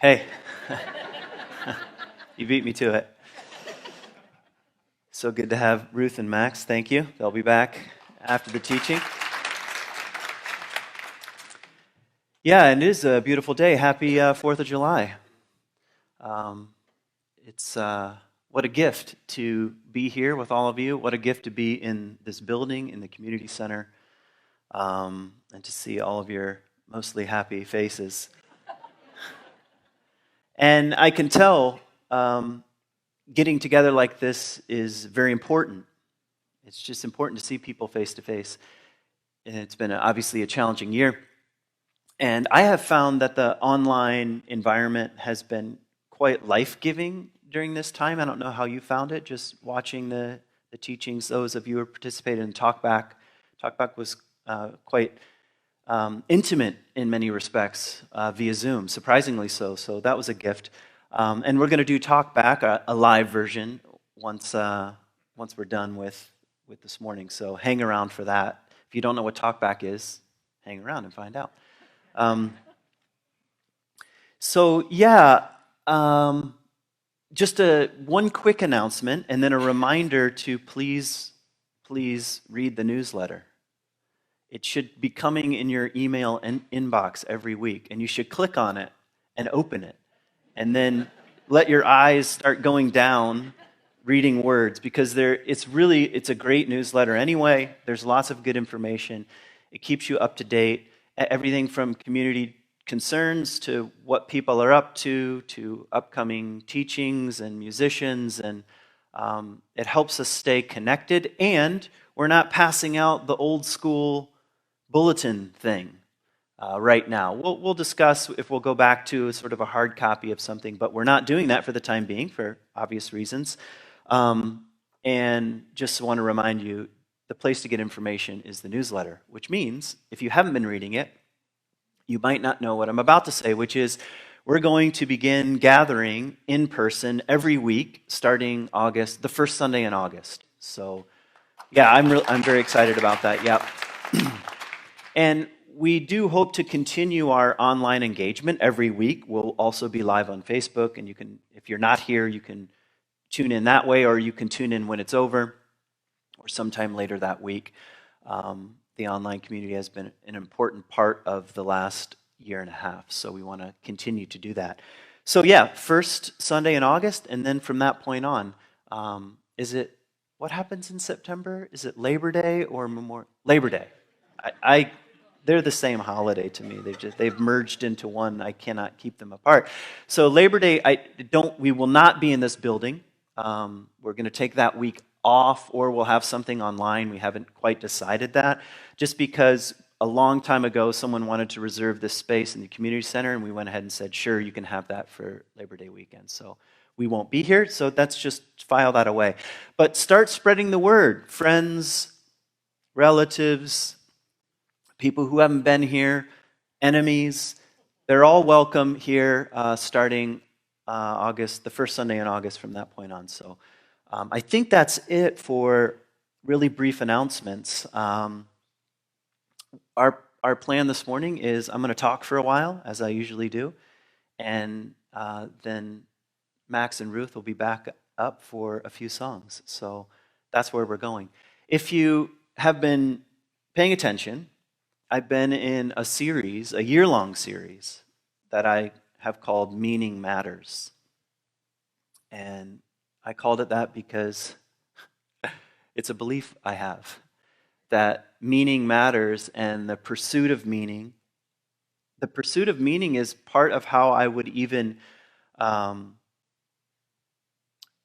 Hey, you beat me to it. So good to have Ruth and Max. Thank you. They'll be back after the teaching. Yeah, and it is a beautiful day. Happy 4th of July. Um, it's what a gift to be here with all of you. What a gift to be in this building, in the community center, and to see all of your mostly happy faces. And I can tell getting together like this is very important. It's just important to see people face to face. And it's been obviously a challenging year. And I have found that the online environment has been quite life-giving during this time. I don't know how you found it, just watching the teachings. Those of you who participated in Talkback. Talkback was quite intimate in many respects via Zoom, surprisingly so. So that was a gift. And we're going to do Talkback, a live version, once we're done with this morning. So hang around for that. If you don't know what Talkback is, hang around and find out. Just one quick announcement, and then a reminder to please read the newsletter. It should be coming in your email inbox every week, and you should click on it and open it, and then let your eyes start going down reading words, because it's a great newsletter anyway. There's lots of good information. It keeps you up to date. Everything from community concerns to what people are up to upcoming teachings and musicians, and it helps us stay connected, and we're not passing out the old school bulletin thing right now. We'll discuss if we'll go back to sort of a hard copy of something, but we're not doing that for the time being for obvious reasons. And just want to remind you, the place to get information is the newsletter, which means if you haven't been reading it, you might not know what I'm about to say, which is we're going to begin gathering in person every week starting August, the first Sunday in August. So yeah, I'm very excited about that. Yeah. And we do hope to continue our online engagement every week. We'll also be live on Facebook, and you can, if you're not here, you can tune in that way, or you can tune in when it's over, or sometime later that week. The online community has been an important part of the last year and a half, so we want to continue to do that. So yeah, first Sunday in August, and then from that point on, what happens in September? Is it Labor Day or Labor Day? They're the same holiday to me. They've merged into one. I cannot keep them apart. So Labor Day, we will not be in this building. We're going to take that week off, or we'll have something online. We haven't quite decided that, just because a long time ago someone wanted to reserve this space in the community center, and we went ahead and said, sure, you can have that for Labor Day weekend. So we won't be here, so that's just file that away. But start spreading the word. Friends, relatives, people who haven't been here, enemies, they're all welcome here starting August, the first Sunday in August from that point on. So I think that's it for really brief announcements. Our plan this morning is I'm going to talk for a while, as I usually do, and then Max and Ruth will be back up for a few songs. So that's where we're going. If you have been paying attention, I've been in a year-long series that I have called Meaning Matters. And I called it that because it's a belief I have, that meaning matters, and the pursuit of meaning is part of how I would even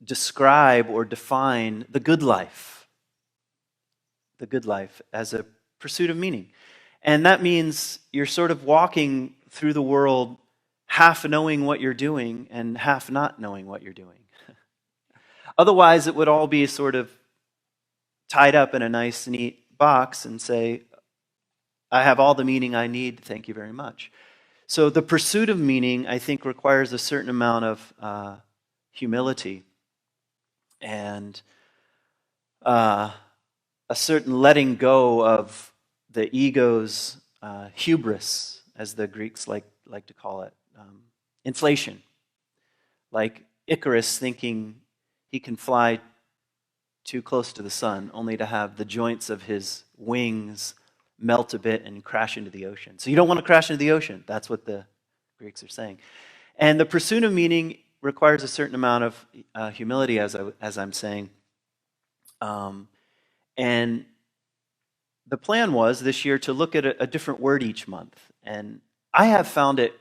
describe or define the good life as a pursuit of meaning. And that means you're sort of walking through the world half knowing what you're doing and half not knowing what you're doing. Otherwise, it would all be sort of tied up in a nice, neat box and say, I have all the meaning I need, thank you very much. So the pursuit of meaning, I think, requires a certain amount of humility and a certain letting go of the ego's hubris, as the Greeks like to call it. Inflation, like Icarus thinking he can fly too close to the sun, only to have the joints of his wings melt a bit and crash into the ocean. So you don't want to crash into the ocean. That's what the Greeks are saying. And the pursuit of meaning requires a certain amount of humility, as I'm saying. And the plan was this year to look at a different word each month. And I have found it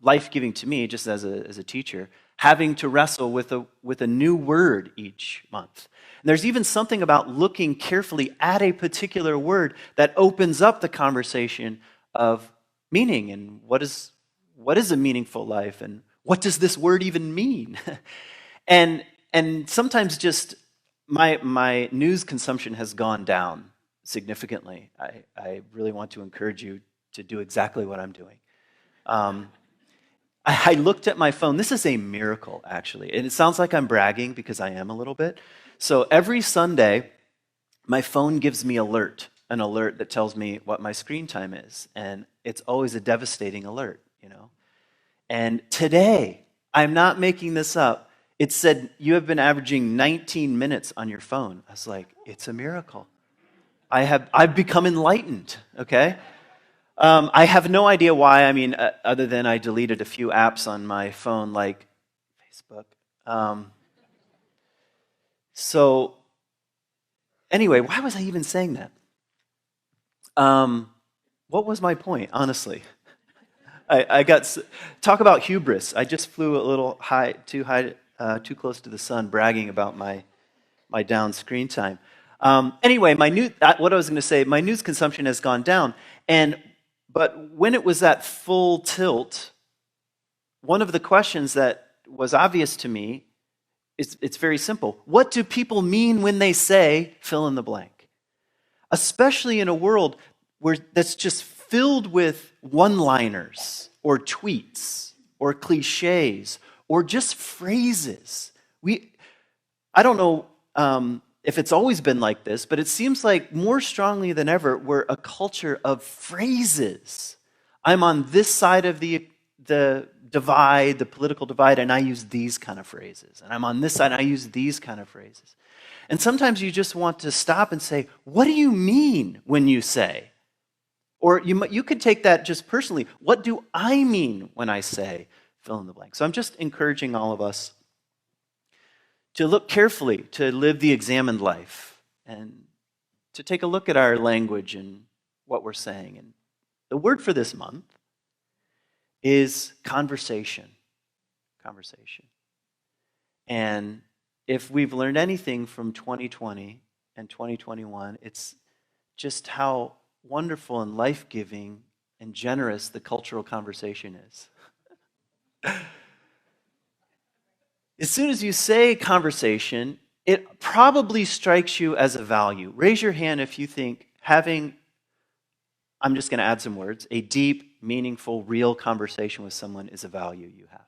life-giving to me, just as a teacher, having to wrestle with a new word each month. And there's even something about looking carefully at a particular word that opens up the conversation of meaning and what is a meaningful life and what does this word even mean? and sometimes just my news consumption has gone down significantly. I really want to encourage you to do exactly what I'm doing. I looked at my phone. This is a miracle, actually. And it sounds like I'm bragging because I am a little bit. So every Sunday, my phone gives me an alert that tells me what my screen time is. And it's always a devastating alert, you know. And today, I'm not making this up, it said, you have been averaging 19 minutes on your phone. I was like, it's a miracle. I've become enlightened, okay? I have no idea why, other than I deleted a few apps on my phone, like Facebook. So, anyway, why was I even saying that? What was my point, honestly? Talk about hubris. I just flew a little too close to the sun, bragging about my down screen time. Anyway, what I was going to say, my news consumption has gone down, but when it was at full tilt, one of the questions that was obvious to me it's very simple. What do people mean when they say fill in the blank? Especially in a world that's just filled with one-liners or tweets or cliches or just phrases. I don't know if it's always been like this, but it seems like more strongly than ever, we're a culture of phrases. I'm on this side of the divide, the political divide, and I use these kind of phrases. And I'm on this side, and I use these kind of phrases. And sometimes you just want to stop and say, what do you mean when you say? Or you could take that just personally. What do I mean when I say fill in the blank? So I'm just encouraging all of us to look carefully, to live the examined life, and to take a look at our language and what we're saying. And the word for this month is conversation. Conversation. And if we've learned anything from 2020 and 2021, it's just how wonderful and life-giving and generous the cultural conversation is. As soon as you say conversation, it probably strikes you as a value. Raise your hand if you think I'm just going to add some words, a deep, meaningful, real conversation with someone is a value you have.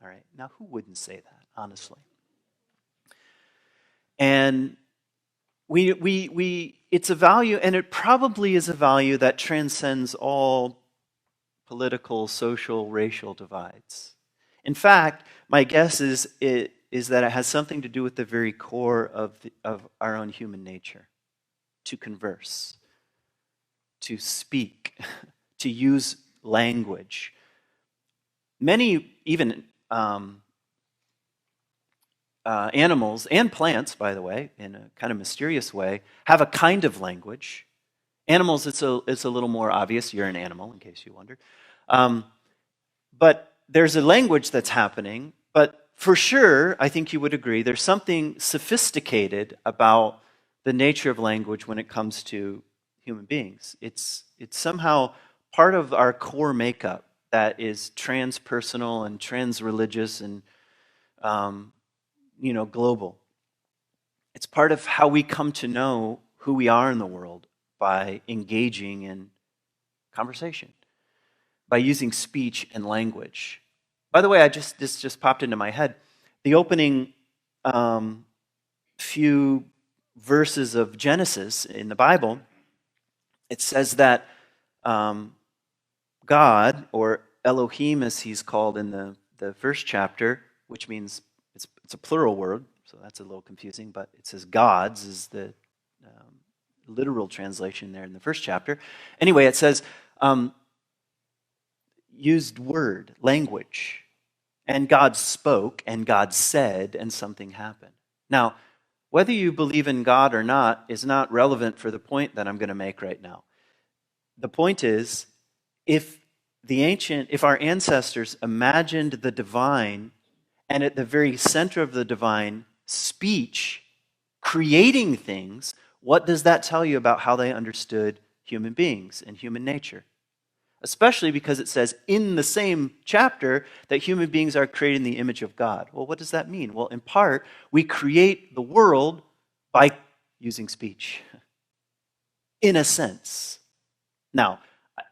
All right? Now, who wouldn't say that, honestly? And it's a value, and it probably is a value that transcends all political, social, racial divides. In fact, my guess is that it has something to do with the very core of our own human nature, to converse, to speak, to use language. Many, even animals and plants, by the way, in a kind of mysterious way, have a kind of language. Animals, it's a little more obvious. You're an animal, in case you wondered. But there's a language that's happening. But for sure, I think you would agree, there's something sophisticated about the nature of language when it comes to human beings. It's somehow part of our core makeup that is transpersonal and transreligious and global. It's part of how we come to know who we are in the world by engaging in conversation, by using speech and language. By the way, this just popped into my head. The opening few verses of Genesis in the Bible, it says that God, or Elohim, as he's called in the first chapter, which means it's a plural word, so that's a little confusing, but it says gods is the literal translation there in the first chapter. Anyway, it says used word, language, and God spoke, and God said, and something happened. Now, whether you believe in God or not is not relevant for the point that I'm going to make right now. The point is, if our ancestors imagined the divine, and at the very center of the divine, speech, creating things, what does that tell you about how they understood human beings and human nature? Especially because it says in the same chapter that human beings are created in the image of God. Well, what does that mean? Well, in part, we create the world by using speech, in a sense. Now,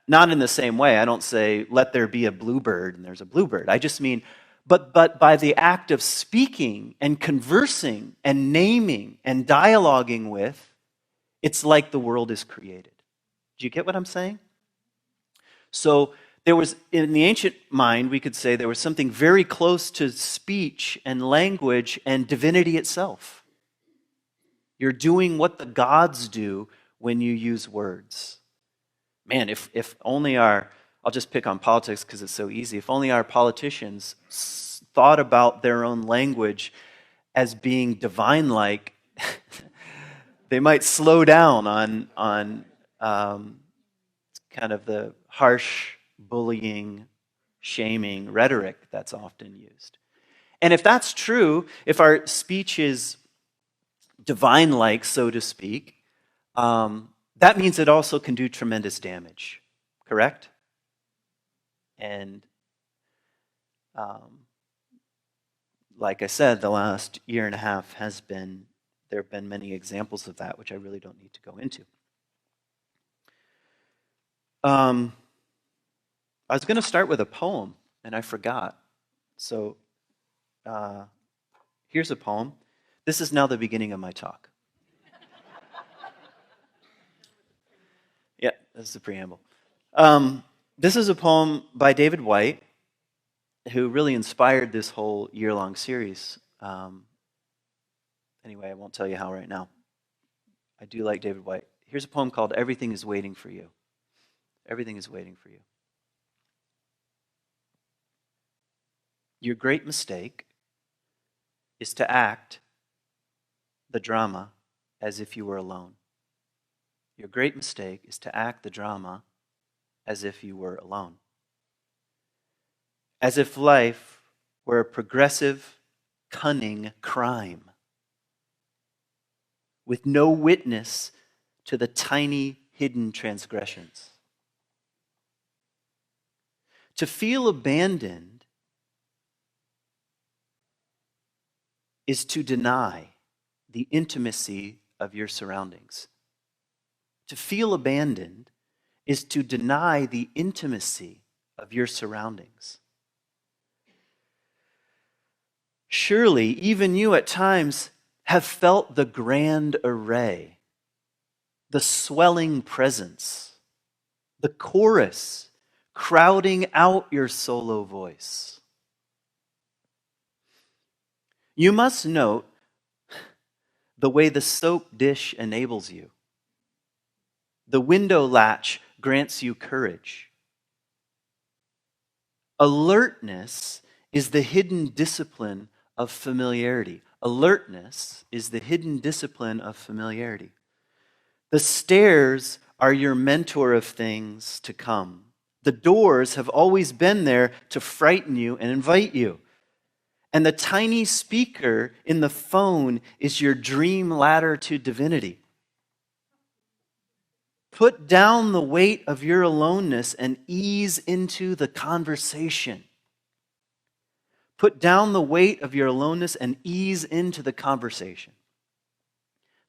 not in the same way. I don't say, let there be a bluebird, and there's a bluebird. I just mean, but by the act of speaking and conversing and naming and dialoguing with, it's like the world is created. Do you get what I'm saying? So there was, in the ancient mind, we could say there was something very close to speech and language and divinity itself. You're doing what the gods do when you use words. Man, if only I'll just pick on politics because it's so easy, if only our politicians thought about their own language as being divine-like, they might slow down on kind of the harsh, bullying, shaming rhetoric that's often used. And if that's true, if our speech is divine-like, so to speak, that means it also can do tremendous damage, correct? And like I said, the last year and a half there have been many examples of that, which I really don't need to go into. I was going to start with a poem, and I forgot. So here's a poem. This is now the beginning of my talk. Yeah, this is the preamble. This is a poem by David White, who really inspired this whole year-long series. Anyway, I won't tell you how right now. I do like David White. Here's a poem called Everything is Waiting for You. Everything is waiting for you. Your great mistake is to act the drama as if you were alone. Your great mistake is to act the drama as if you were alone. As if life were a progressive, cunning crime with no witness to the tiny, hidden transgressions. To feel abandoned is to deny the intimacy of your surroundings. To feel abandoned is to deny the intimacy of your surroundings. Surely, even you at times have felt the grand array, the swelling presence, the chorus crowding out your solo voice. You must note the way the soap dish enables you. The window latch grants you courage. Alertness is the hidden discipline of familiarity. Alertness is the hidden discipline of familiarity. The stairs are your mentor of things to come. The doors have always been there to frighten you and invite you. And the tiny speaker in the phone is your dream ladder to divinity. Put down the weight of your aloneness and ease into the conversation. Put down the weight of your aloneness and ease into the conversation.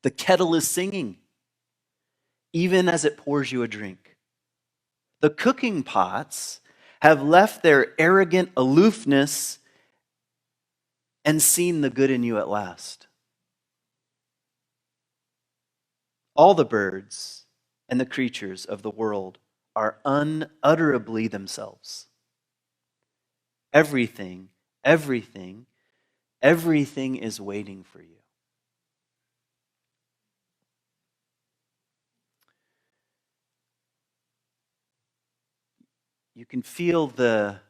The kettle is singing, even as it pours you a drink. The cooking pots have left their arrogant aloofness and seen the good in you at last. All the birds and the creatures of the world are unutterably themselves. Everything, everything, everything is waiting for you. You can feel the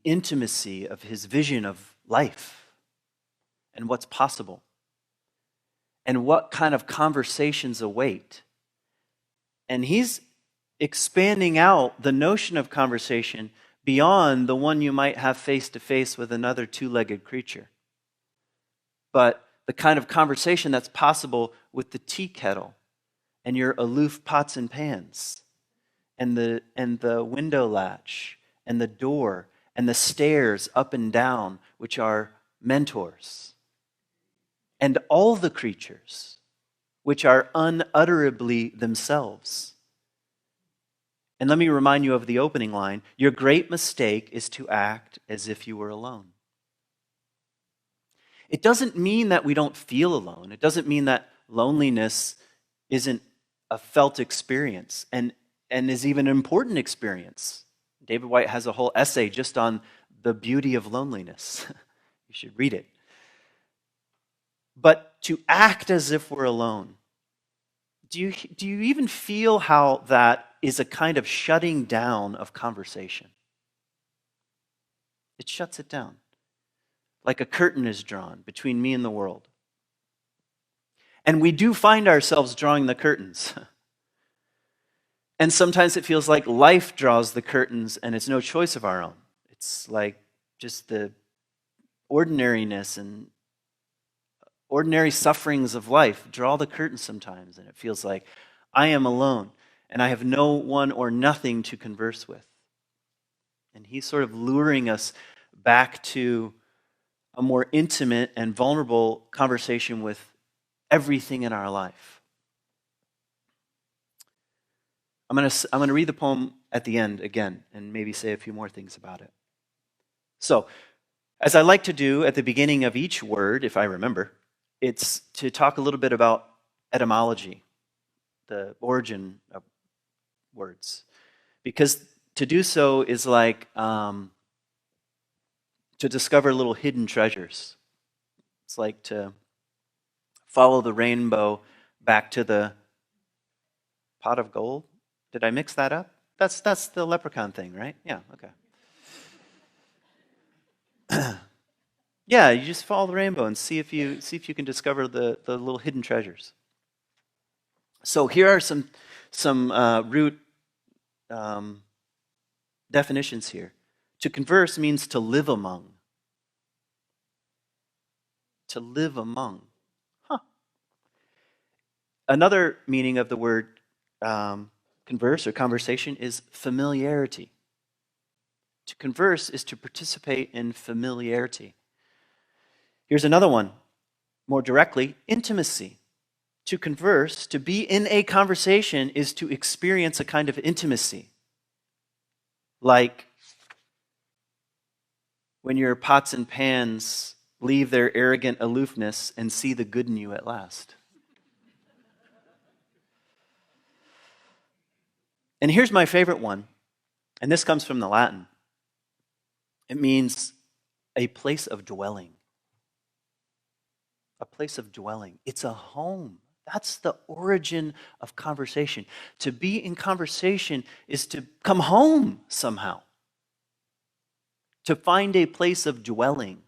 intimacy of his vision of life and what's possible and what kind of conversations await. And he's expanding out the notion of conversation beyond the one you might have face to face with another two-legged creature. But the kind of conversation that's possible with the tea kettle and your aloof pots and pans and the window latch and the door and the stairs up and down, which are mentors, and all the creatures, which are unutterably themselves. And let me remind you of the opening line. Your great mistake is to act as if you were alone. It doesn't mean that we don't feel alone. It doesn't mean that loneliness isn't a felt experience and is even an important experience. David White has a whole essay just on the beauty of loneliness. You should read it. But to act as if we're alone, do you even feel how that is a kind of shutting down of conversation? It shuts it down. Like a curtain is drawn between me and the world. And we do find ourselves drawing the curtains. And sometimes it feels like life draws the curtains and it's no choice of our own. It's like just the ordinariness and ordinary sufferings of life draw the curtains sometimes, and it feels like I am alone and I have no one or nothing to converse with. And he's sort of luring us back to a more intimate and vulnerable conversation with everything in our life. I'm going to read the poem at the end again and maybe say a few more things about it. So, as I like to do at the beginning of each word, if I remember, it's to talk a little bit about etymology, the origin of words. Because to do so is like to discover little hidden treasures. It's like to follow the rainbow back to the pot of gold. Did I mix that up? That's the leprechaun thing, right? Yeah, okay. Yeah, you just follow the rainbow and see if you can discover the little hidden treasures. So here are some root definitions here. To converse means to live among. To live among. Huh. Another meaning of the word converse or conversation is familiarity. To converse is to participate in familiarity. Here's another one, more directly, intimacy. To converse, to be in a conversation, is to experience a kind of intimacy. Like when your pots and pans leave their arrogant aloofness and see the good in you at last. And here's my favorite one, and this comes from the Latin. It means a place of dwelling. A place of dwelling. It's a home. That's the origin of conversation. To be in conversation is to come home somehow. To find a place of dwelling.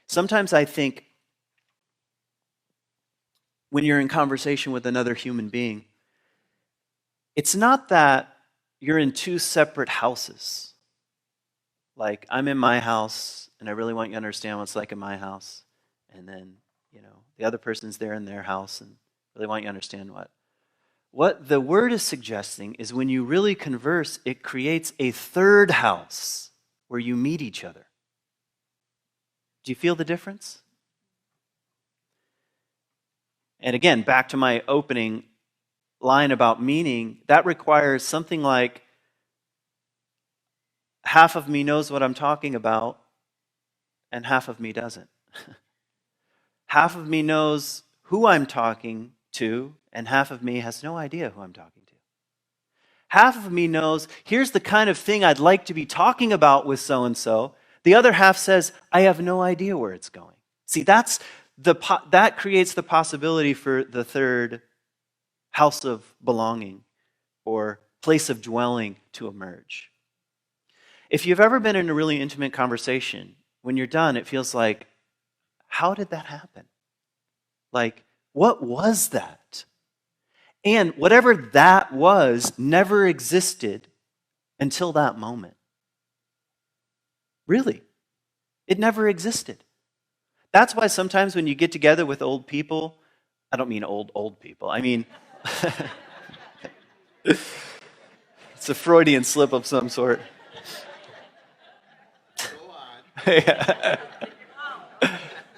Sometimes I think when you're in conversation with another human being, it's not that you're in two separate houses. Like, I'm in my house, and I really want you to understand what it's like in my house. And then, the other person's there in their house, and really want you to understand what. What the word is suggesting is when you really converse, it creates a third house where you meet each other. Do you feel the difference? And again, back to my opening line about meaning, that requires something like half of me knows what I'm talking about and half of me doesn't. Half of me knows who I'm talking to and half of me has no idea who I'm talking to. Half of me knows, here's the kind of thing I'd like to be talking about with so-and-so. The other half says, I have no idea where it's going. See, that creates the possibility for the third house of belonging or place of dwelling to emerge. If you've ever been in a really intimate conversation, when you're done, it feels like, how did that happen? Like, what was that? And whatever that was never existed until that moment. Really. It never existed. That's why sometimes when you get together with old people, I don't mean old people, I mean, it's a Freudian slip of some sort. Go on.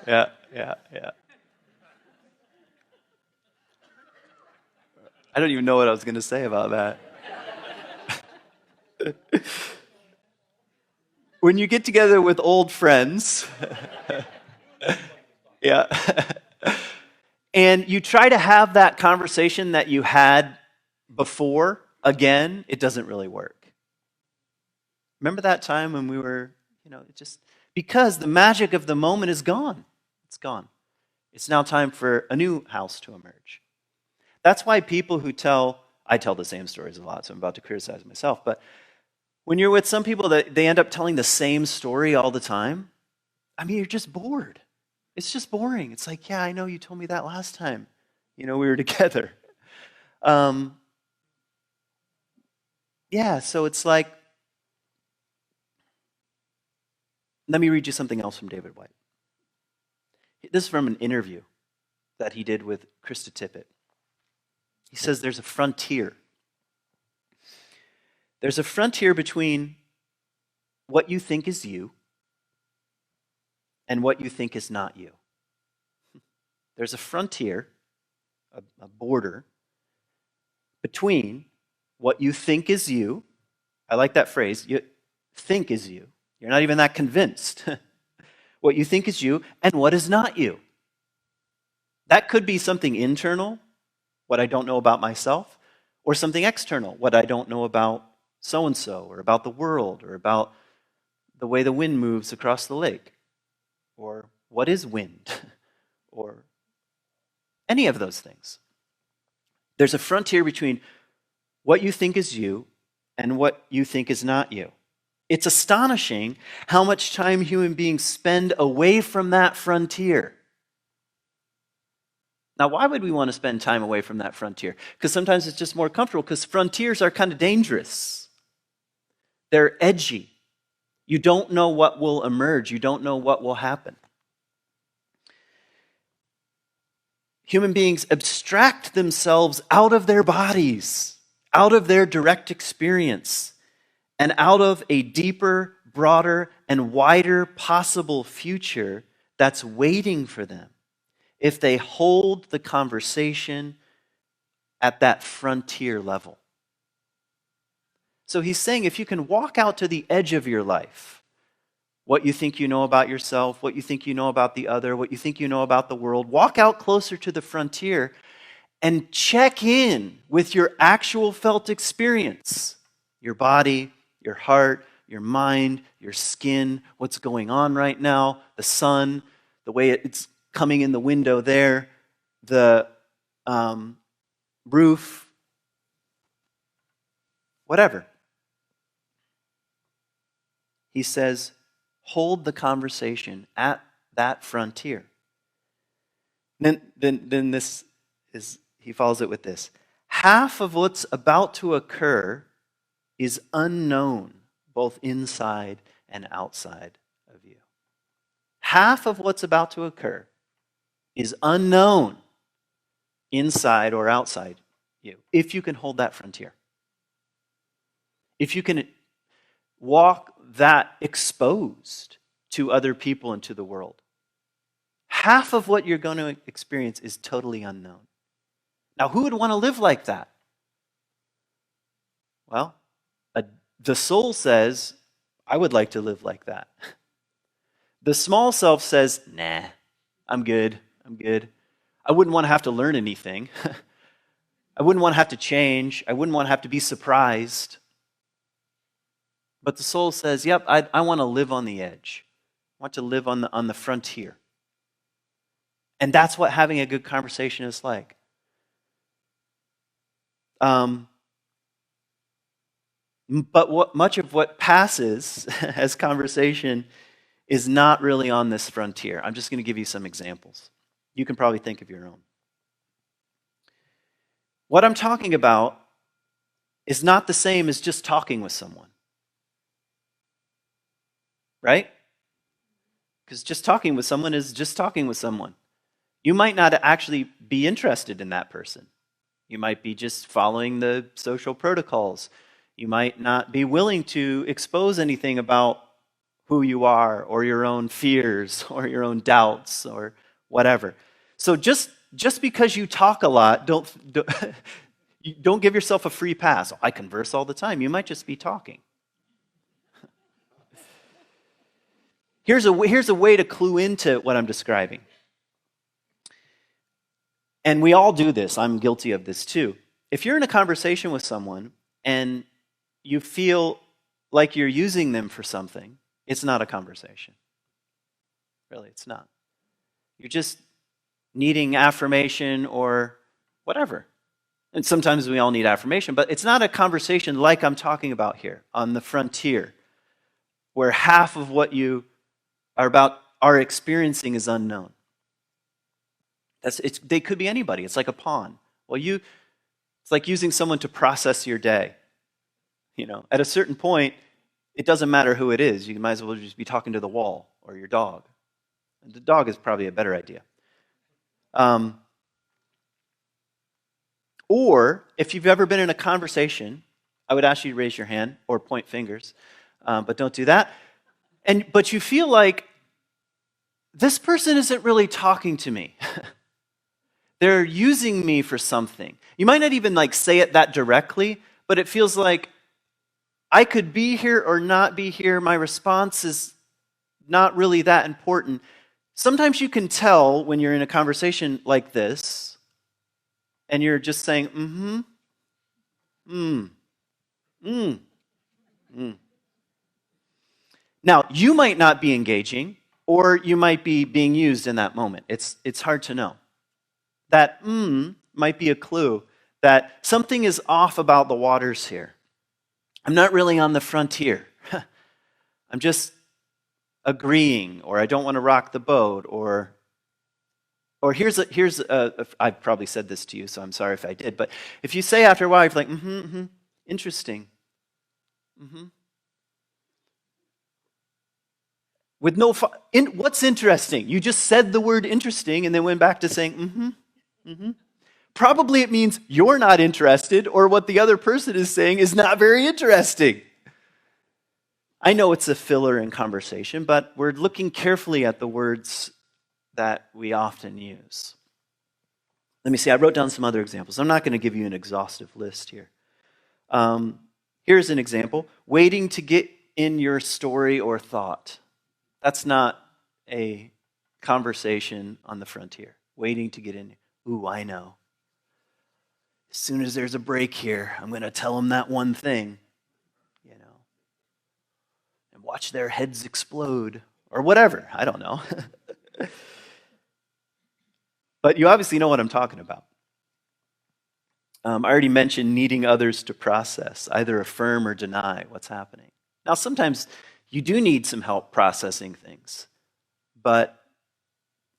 Yeah. I don't even know what I was going to say about that. When you get together with old friends, yeah, and you try to have that conversation that you had before again, it doesn't really work. Remember that time when we were, because the magic of the moment is gone. It's gone. It's now time for a new house to emerge. That's why people who I tell the same stories a lot, so I'm about to criticize myself, but when you're with some people that they end up telling the same story all the time, you're just bored. It's just boring. It's like, yeah, I know you told me that last time, we were together. So it's like, let me read you something else from David White. This is from an interview that he did with Krista Tippett. He says there's a frontier. There's a frontier between what you think is you and what you think is not you. There's a frontier, a border, between what you think is you. I like that phrase, you think is you. You're not even that convinced. What you think is you and what is not you. That could be something internal, what I don't know about myself, or something external, what I don't know about so-and-so, or about the world, or about the way the wind moves across the lake, or what is wind, or any of those things. There's a frontier between what you think is you and what you think is not you. It's astonishing how much time human beings spend away from that frontier. Now, why would we want to spend time away from that frontier? Because sometimes it's just more comfortable, because frontiers are kind of dangerous. They're edgy. You don't know what will emerge. You don't know what will happen. Human beings abstract themselves out of their bodies, out of their direct experience, and out of a deeper, broader, and wider possible future that's waiting for them if they hold the conversation at that frontier level. So he's saying if you can walk out to the edge of your life, what you think you know about yourself, what you think you know about the other, what you think you know about the world, walk out closer to the frontier and check in with your actual felt experience, your body, your heart, your mind, your skin, what's going on right now, the sun, the way it's coming in the window there, the roof, whatever. He says, hold the conversation at that frontier. Then this is, he follows it with this. Half of what's about to occur is unknown, both inside and outside of you. Half of what's about to occur is unknown inside or outside you, if you can hold that frontier. If you can walk that exposed to other people and to the world. Half of what you're going to experience is totally unknown. Now, who would want to live like that? Well, the soul says, I would like to live like that. The small self says, nah, I'm good. I wouldn't want to have to learn anything. I wouldn't want to have to change. I wouldn't want to have to be surprised. But the soul says, yep, I want to live on the edge. I want to live on the frontier. And that's what having a good conversation is like. But much of what passes as conversation is not really on this frontier. I'm just going to give you some examples. You can probably think of your own. What I'm talking about is not the same as just talking with someone. Right? Because just talking with someone is just talking with someone. You might not actually be interested in that person. You might be just following the social protocols. You might not be willing to expose anything about who you are or your own fears or your own doubts or whatever. So just because you talk a lot, don't give yourself a free pass. I converse all the time. You might just be talking. Here's a way to clue into what I'm describing. And we all do this. I'm guilty of this too. If you're in a conversation with someone and you feel like you're using them for something, it's not a conversation. Really, it's not. You're just needing affirmation or whatever. And sometimes we all need affirmation, but it's not a conversation like I'm talking about here on the frontier, where half of what you are experiencing is unknown. They could be anybody. It's like a pawn. Well, it's like using someone to process your day. At a certain point, it doesn't matter who it is. You might as well just be talking to the wall or your dog. And the dog is probably a better idea. Or if you've ever been in a conversation, I would ask you to raise your hand or point fingers, but don't do that. But you feel like this person isn't really talking to me. They're using me for something. You might not even say it that directly, but it feels like I could be here or not be here. My response is not really that important. Sometimes you can tell when you're in a conversation like this, and you're just saying, Now, you might not be engaging, or you might be being used in that moment. It's hard to know. That might be a clue that something is off about the waters here. I'm not really on the frontier. I'm just agreeing, or I don't want to rock the boat, or I've probably said this to you, so I'm sorry if I did, but if you say after a while, you're like, interesting. With what's interesting? You just said the word interesting and then went back to saying, Probably it means you're not interested, or what the other person is saying is not very interesting. I know it's a filler in conversation, but we're looking carefully at the words that we often use. Let me see, I wrote down some other examples. I'm not going to give you an exhaustive list here. Here's an example. Waiting to get in your story or thought. That's not a conversation on the frontier. Waiting to get in. Ooh, I know. As soon as there's a break here, I'm going to tell them that one thing, and watch their heads explode, or whatever. I don't know. But you obviously know what I'm talking about. I already mentioned needing others to process, either affirm or deny what's happening. Now, sometimes you do need some help processing things, but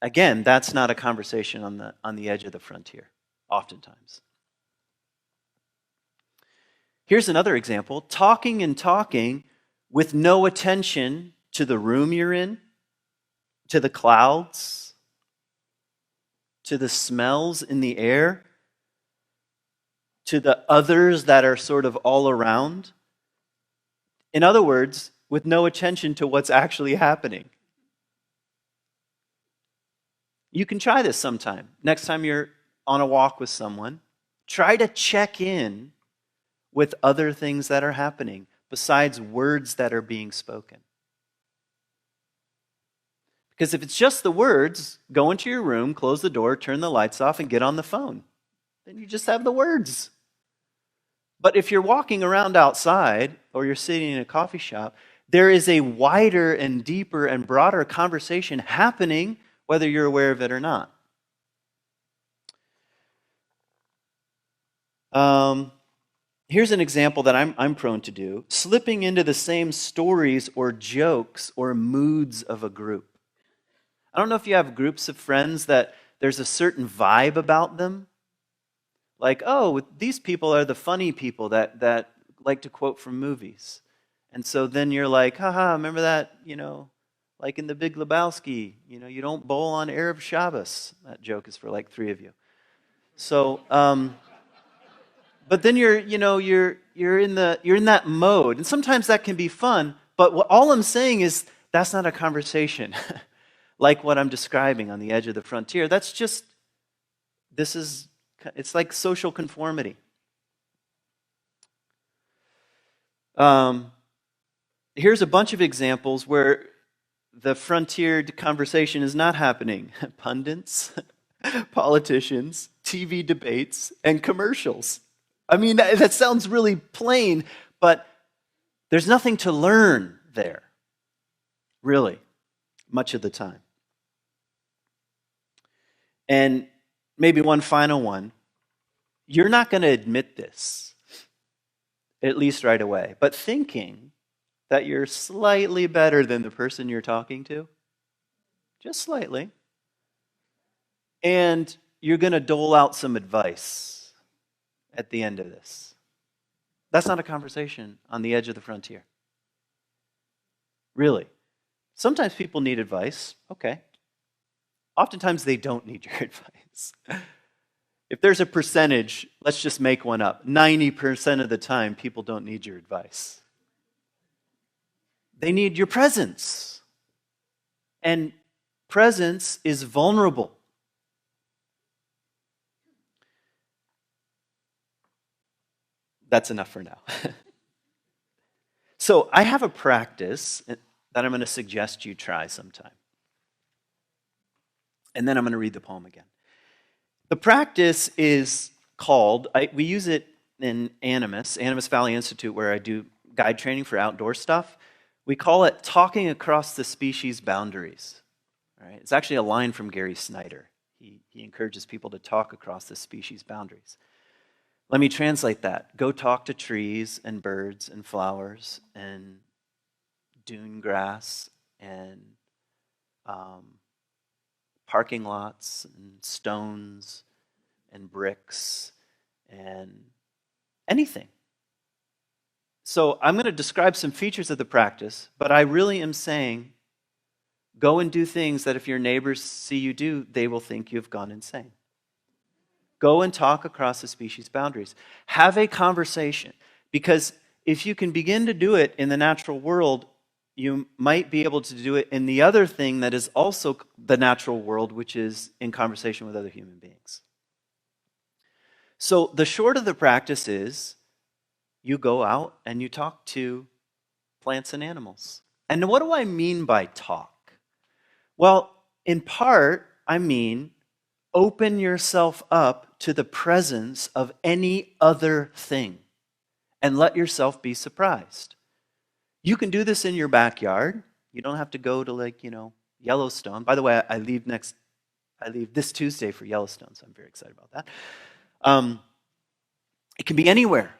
again, that's not a conversation on the edge of the frontier, oftentimes. Here's another example. Talking and talking with no attention to the room you're in, to the clouds, to the smells in the air, to the others that are sort of all around. In other words, with no attention to what's actually happening. You can try this sometime. Next time you're on a walk with someone, try to check in with other things that are happening besides words that are being spoken. Because if it's just the words, go into your room, close the door, turn the lights off, and get on the phone. then you just have the words. But if you're walking around outside or you're sitting in a coffee shop, there is a wider and deeper and broader conversation happening whether you're aware of it or not. Here's an example that I'm prone to do: slipping into the same stories or jokes or moods of a group. I don't know if you have groups of friends that there's a certain vibe about them. Like, oh, these people are the funny people that like to quote from movies. And so then you're like, haha, remember that, like in The Big Lebowski, you don't bowl on Arab Shabbos. That joke is for like 3 of you. So, but then you're in that mode, and sometimes that can be fun. But all I'm saying is that's not a conversation like what I'm describing on the edge of the frontier. It's like social conformity. Here's a bunch of examples where the frontier conversation is not happening. Pundits, politicians, TV debates, and commercials. I mean, that sounds really plain, but there's nothing to learn there, really, much of the time. And maybe one final one. You're not going to admit this, at least right away, but thinking that you're slightly better than the person you're talking to, just slightly, and you're going to dole out some advice at the end of this. That's not a conversation on the edge of the frontier. Really. Sometimes people need advice. Okay. Oftentimes they don't need your advice. If there's a percentage, let's just make one up. 90% of the time, people don't need your advice. They need your presence. And presence is vulnerable. That's enough for now. So I have a practice that I'm going to suggest you try sometime. And then I'm going to read the poem again. The practice is called, we use it in Animas Valley Institute, where I do guide training for outdoor stuff. We call it talking across the species boundaries. Right? It's actually a line from Gary Snyder. He encourages people to talk across the species boundaries. Let me translate that. Go talk to trees and birds and flowers and dune grass and parking lots and stones and bricks and anything. So I'm going to describe some features of the practice, but I really am saying go and do things that if your neighbors see you do, they will think you've gone insane. Go and talk across the species boundaries. Have a conversation, because if you can begin to do it in the natural world, you might be able to do it in the other thing that is also the natural world, which is in conversation with other human beings. So the short of the practice is you go out and you talk to plants and animals. And what do I mean by talk? Well, in part, I mean open yourself up to the presence of any other thing and let yourself be surprised. You can do this in your backyard. You don't have to go to Yellowstone. By the way, I leave this Tuesday for Yellowstone, so I'm very excited about that. It can be anywhere.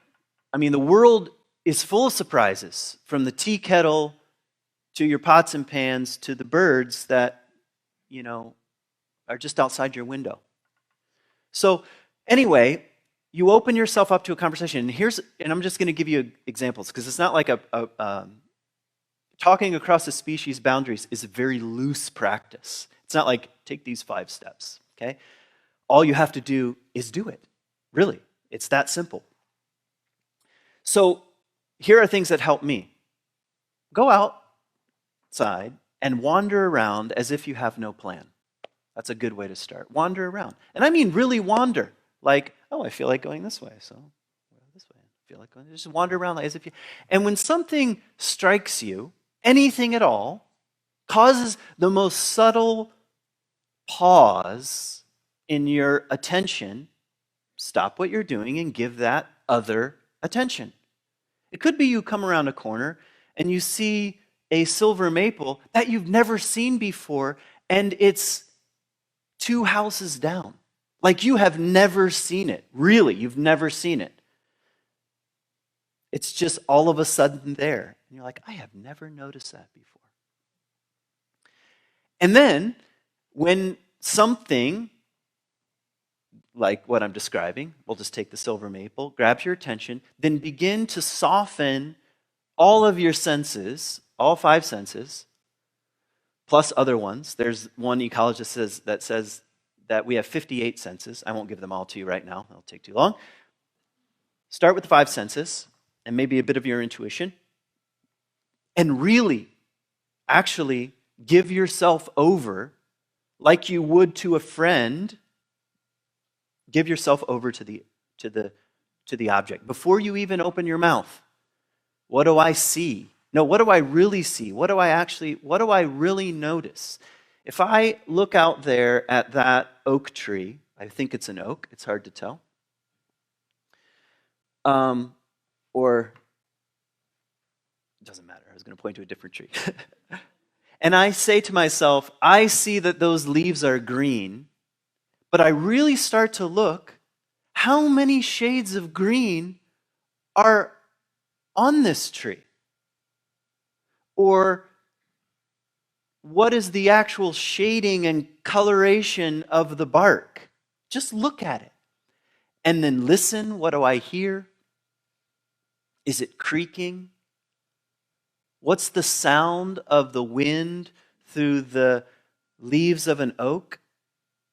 I mean, the world is full of surprises, from the tea kettle to your pots and pans to the birds that, are just outside your window. So anyway, you open yourself up to a conversation. And I'm just going to give you examples, because it's not like talking across the species boundaries is a very loose practice. It's not like take these 5 steps, okay? All you have to do is do it. Really, it's that simple. So here are things that help me. Go outside and wander around as if you have no plan. That's a good way to start. Wander around. And I mean really wander. Like, oh, I feel like going this way, so this way. I feel like going. Just wander around as if you. And when something strikes you, anything at all, causes the most subtle pause in your attention, stop what you're doing and give that other attention. It could be you come around a corner and you see a silver maple that you've never seen before, and it's 2 houses down. Like you have never seen it. Really, you've never seen it. It's just all of a sudden there. And you're like, I have never noticed that before. And then, when something like what I'm describing, we'll just take the silver maple, grabs your attention, then begin to soften all of your senses, all 5 senses, plus other ones. There's one ecologist that says that we have 58 senses. I won't give them all to you right now. It'll take too long. Start with the 5 senses and maybe a bit of your intuition. And really, actually, give yourself over like you would to a friend. Give yourself over to the object. Before you even open your mouth, what do I see? No, what do I really see? What do I really notice? If I look out there at that oak tree, I think it's an oak, it's hard to tell. Or, it doesn't matter, I was going to point to a different tree. And I say to myself, I see that those leaves are green, but I really start to look, how many shades of green are on this tree? Or what is the actual shading and coloration of the bark? Just look at it. And then listen, what do I hear? Is it creaking? What's the sound of the wind through the leaves of an oak?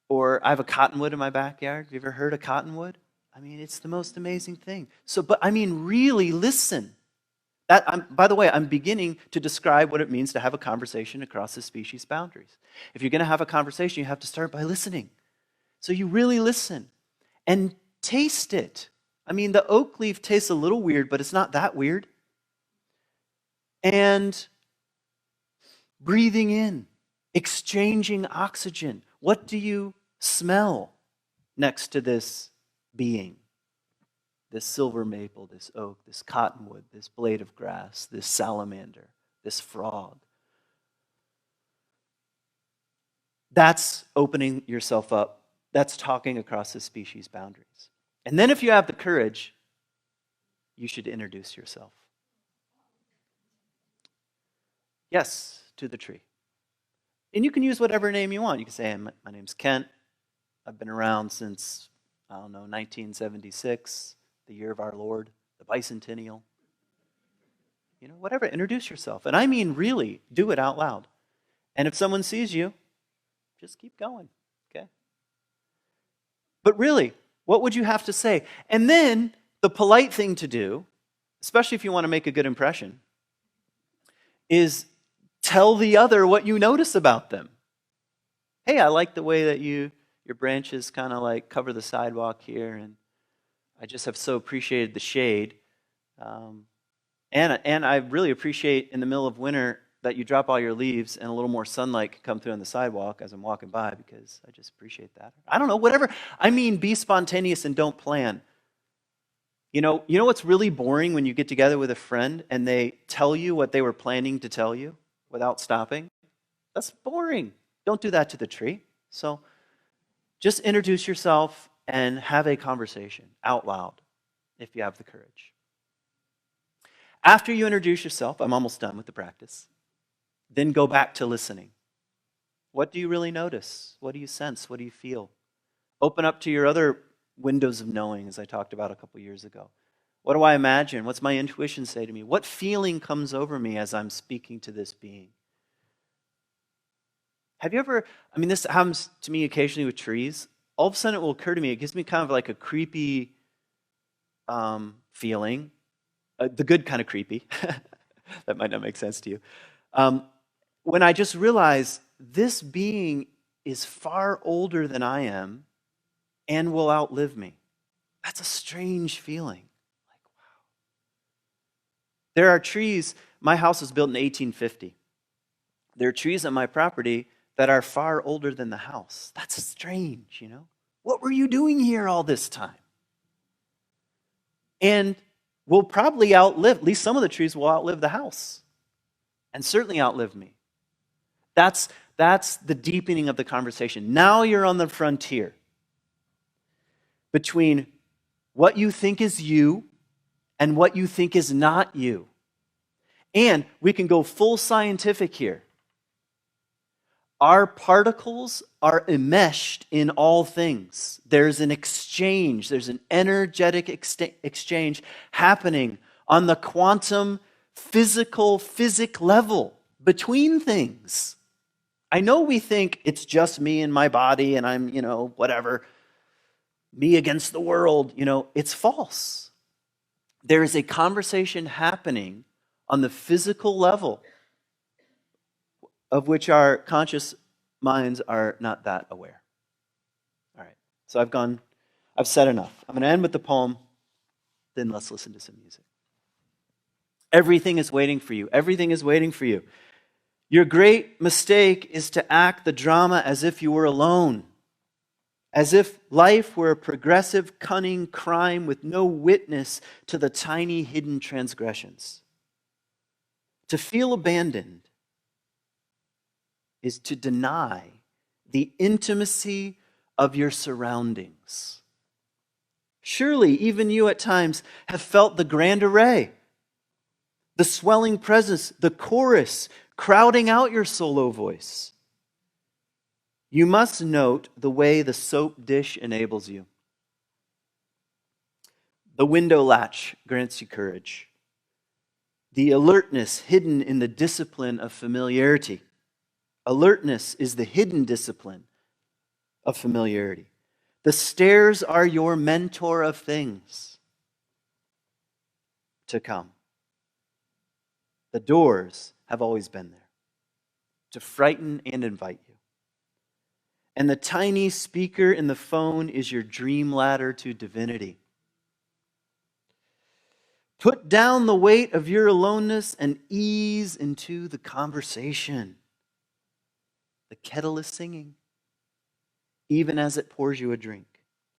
Or I have a cottonwood in my backyard. Have you ever heard of cottonwood? I mean, it's the most amazing thing. Really listen. By the way, I'm beginning to describe what it means to have a conversation across the species boundaries. If you're going to have a conversation, you have to start by listening. So you really listen and taste it. I mean, the oak leaf tastes a little weird, but it's not that weird. And breathing in, exchanging oxygen. What do you smell next to this being? This silver maple, this oak, this cottonwood, this blade of grass, this salamander, this frog. That's opening yourself up. That's talking across the species boundaries. And then if you have the courage, you should introduce yourself. Yes, to the tree. And you can use whatever name you want. You can say, my name's Kent. I've been around since, 1976, the year of our Lord, the bicentennial. Whatever, introduce yourself. And I mean really, do it out loud. And if someone sees you, just keep going, okay? But really, what would you have to say? And then the polite thing to do, especially if you want to make a good impression, is tell the other what you notice about them. Hey, I like the way that your branches kind of like cover the sidewalk here, and I just have so appreciated the shade. And I really appreciate in the middle of winter that you drop all your leaves and a little more sunlight can come through on the sidewalk as I'm walking by, because I just appreciate that. I don't know, whatever. I mean, be spontaneous and don't plan. You know what's really boring when you get together with a friend and they tell you what they were planning to tell you without stopping? That's boring. Don't do that to the tree. So just introduce yourself and have a conversation out loud if you have the courage. After you introduce yourself, I'm almost done with the practice, then go back to listening. What do you really notice? What do you sense? What do you feel? Open up to your other windows of knowing, as I talked about a couple years ago. What do I imagine? What's my intuition say to me? What feeling comes over me as I'm speaking to this being? Have you ever, this happens to me occasionally with trees. All of a sudden it will occur to me, it gives me kind of like a creepy feeling. The good kind of creepy. That might not make sense to you. When I just realize this being is far older than I am and will outlive me. That's a strange feeling. Like, wow. There are trees, my house was built in 1850. There are trees on my property that are far older than the house. That's strange, What were you doing here all this time? And we'll probably outlive, at least some of the trees will outlive the house, and certainly outlive me. That's the deepening of the conversation. Now you're on the frontier between what you think is you and what you think is not you. And we can go full scientific here. Our particles are enmeshed in all things. There's an exchange, there's an energetic exchange happening on the quantum physic level between things. I know we think it's just me and my body and I'm, whatever, me against the world. It's false. There is a conversation happening on the physical level of which our conscious minds are not that aware. All right, so I've said enough. I'm going to end with the poem, then let's listen to some music. Everything is waiting for you. Everything is waiting for you. Your great mistake is to act the drama as if you were alone, as if life were a progressive, cunning crime with no witness to the tiny hidden transgressions. To feel abandoned is to deny the intimacy of your surroundings. Surely, even you at times have felt the grand array, the swelling presence, the chorus crowding out your solo voice. You must note the way the soap dish enables you. The window latch grants you courage. The alertness hidden in the discipline of familiarity. Alertness is the hidden discipline of familiarity. The stairs are your mentor of things to come. The doors have always been there to frighten and invite you. And the tiny speaker in the phone is your dream ladder to divinity. Put down the weight of your aloneness and ease into the conversation. The kettle is singing, even as it pours you a drink.